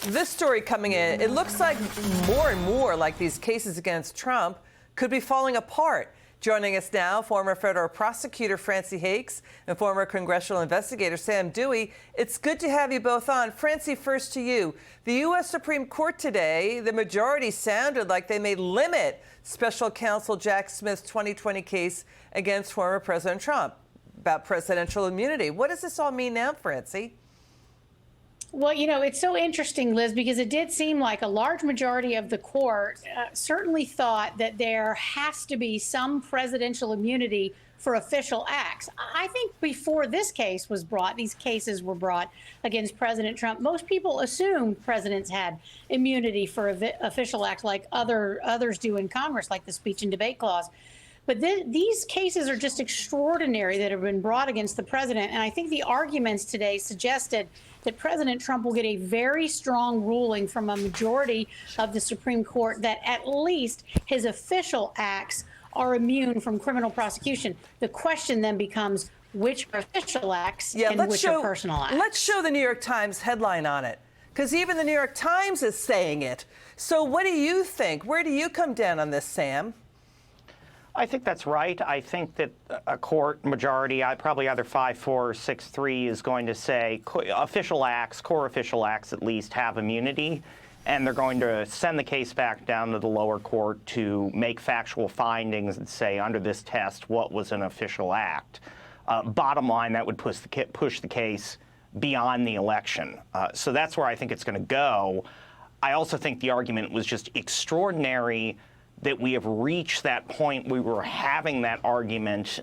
This story coming in, it looks like more and more like these cases against Trump could be falling apart. Joining us now, former federal prosecutor Francey Hakes and former congressional investigator Sam Dewey. It's good to have you both on. Francey, first to you. The U.S. Supreme Court today, the majority sounded like they may limit special counsel Jack Smith's 2020 case against former President Trump about presidential immunity. What does this all mean now, Francey? Well, you know, it's so interesting, Liz, because it did seem like a large majority of the court certainly thought that there has to be some presidential immunity for official acts. I think before this case was brought, these cases were brought against President Trump, most people assumed presidents had immunity for official acts like others do in Congress, like the speech and debate clause. But these cases are just extraordinary that have been brought against the president. And I think the arguments today suggested that President Trump will get a very strong ruling from a majority of the Supreme Court that at least his official acts are immune from criminal prosecution. The question then becomes which are official acts and which are personal acts. Let's show the New York Times headline on it, because even the New York Times is saying it. So what do you think? Where do you come down on this, Sam? I think that's right. I think that a court majority, probably either 5-4 or 6-3, is going to say official acts, core official acts at least, have immunity, and they're going to send the case back down to the lower court to make factual findings and say, under this test, what was an official act. Bottom line, that would push the case beyond the election. So that's where I think it's going to go. I also think the argument was just extraordinary that we have reached that point. We were having that argument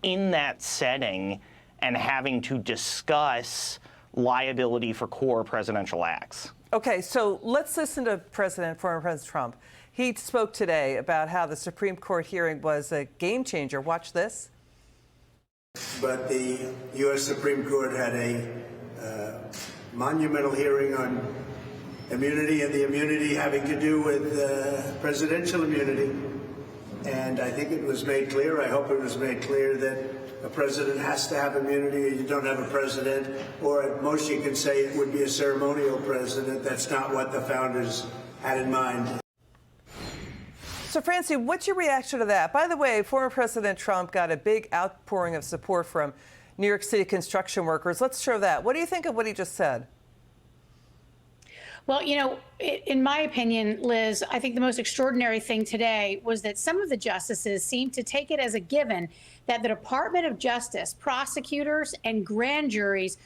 in that setting and having to discuss liability for core presidential acts. Okay, so let's listen to former President Trump. He spoke today about how the Supreme Court hearing was a game changer. Watch this. But the U.S. Supreme Court had a monumental hearing on immunity, and the immunity having to do with presidential immunity. And I think it was made clear, I hope it was made clear, that a president has to have immunity, or you don't have a president, or at most you can say it would be a ceremonial president. That's not what the founders had in mind. So, Francey, what's your reaction to that? By the way, former President Trump got a big outpouring of support from New York City construction workers. Let's show that. What do you think of what he just said? Well, you know, in my opinion, Liz, I think the most extraordinary thing today was that some of the justices seemed to take it as a given that the Department of Justice, prosecutors, and grand juries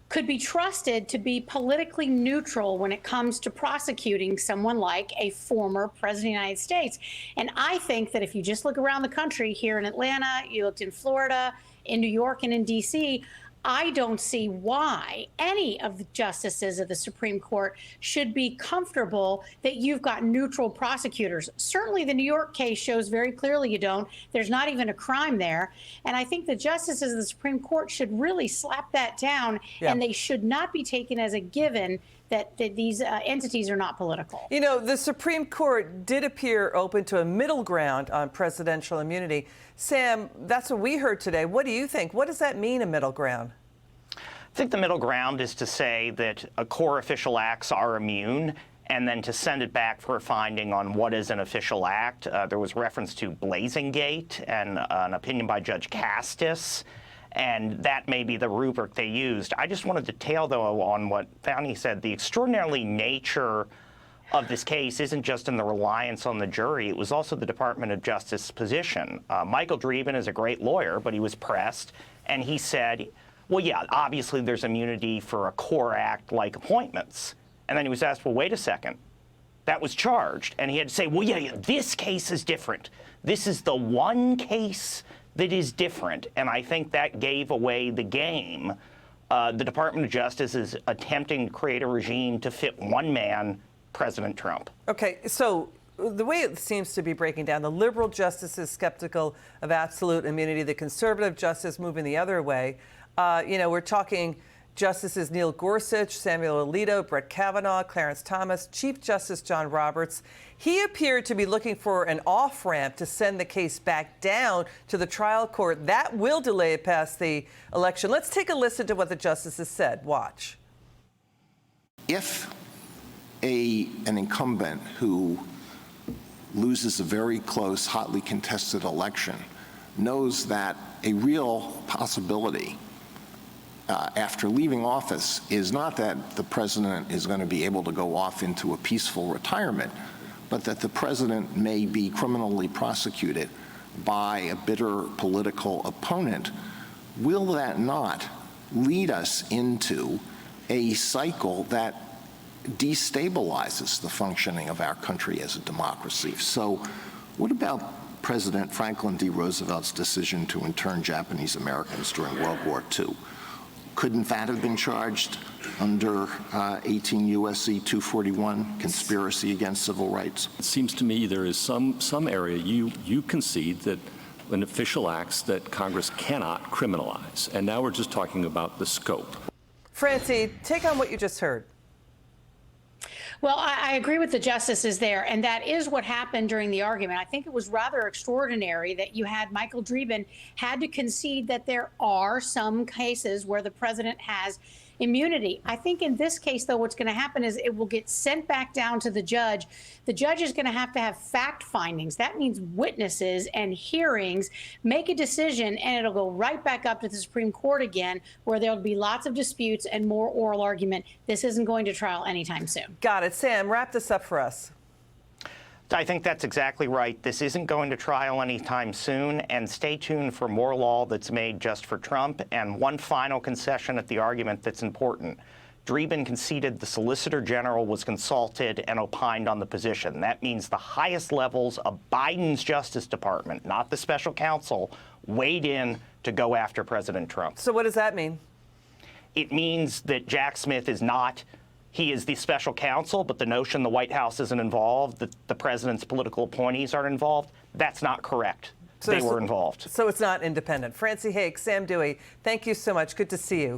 could be trusted to be politically neutral when it comes to prosecuting someone like a former president of the United States. And I think that if you just look around the country, here in Atlanta, you looked in Florida, in New York, and in D.C., I don't see why any of the justices of the Supreme Court should be comfortable that you've got neutral prosecutors. Certainly the New York case shows very clearly you don't. There's not even a crime there. And I think the justices of the Supreme Court should really slap that down, and they should not be taken as a given that these entities are not political. You know, the Supreme Court did appear open to a middle ground on presidential immunity. Sam, that's what we heard today. What do you think? What does that mean, a middle ground? I think the middle ground is to say that core official acts are immune, and then to send it back for a finding on what is an official act. There was reference to Blazingate and an opinion by Judge Castis, and that may be the rubric they used. I just want to detail, though, on what Fanny said. The extraordinary nature of this case isn't just in the reliance on the jury. It was also the Department of Justice position. Michael Dreeben is a great lawyer, but he was pressed, and he said, well, yeah, obviously there's immunity for a core act like appointments. And then he was asked, well, wait a second. That was charged. And he had to say, well, yeah, this case is different. This is the one case that is different. And I think that gave away the game. The Department of Justice is attempting to create a regime to fit one man, President Trump. Okay, so the way it seems to be breaking down, the liberal justices skeptical of absolute immunity, the conservative justice moving the other way. You know, we're talking Justices Neil Gorsuch, Samuel Alito, Brett Kavanaugh, Clarence Thomas, Chief Justice John Roberts. He appeared to be looking for an off-ramp to send the case back down to the trial court. That will delay it past the election. Let's take a listen to what the justices said. Watch. If an incumbent who loses a very close, hotly contested election knows that a real possibility after leaving office is not that the president is going to be able to go off into a peaceful retirement, but that the president may be criminally prosecuted by a bitter political opponent, will that not lead us into a cycle that destabilizes the functioning of our country as a democracy? So what about President Franklin D. Roosevelt's decision to intern Japanese Americans during World War II? Couldn't that have been charged under 18 U.S.C. 241, conspiracy against civil rights? It seems to me there is some area you concede that an official acts that Congress cannot criminalize. And now we're just talking about the scope. Francey, take on what you just heard. Well, I agree with the justices there, and that is what happened during the argument. I think it was rather extraordinary that you had Michael Dreeben had to concede that there are some cases where the president has immunity. I think in this case, though, what's going to happen is it will get sent back down to the judge. The judge is going to have fact findings. That means witnesses and hearings, make a decision, and it'll go right back up to the Supreme Court again, where there'll be lots of disputes and more oral argument. This isn't going to trial anytime soon. Got it. Sam, wrap this up for us. I think that's exactly right. This isn't going to trial anytime soon, and stay tuned for more law that's made just for Trump. And one final concession at the argument that's important. Dreeben conceded the Solicitor General was consulted and opined on the position. That means the highest levels of Biden's Justice Department, not the special counsel, weighed in to go after President Trump. So what does that mean? It means that Jack Smith is not he is the special counsel, but the notion the White House isn't involved, that the president's political appointees aren't involved, that's not correct. So they were involved. So it's not independent. Francey Hakes, Sam Dewey, thank you so much. Good to see you.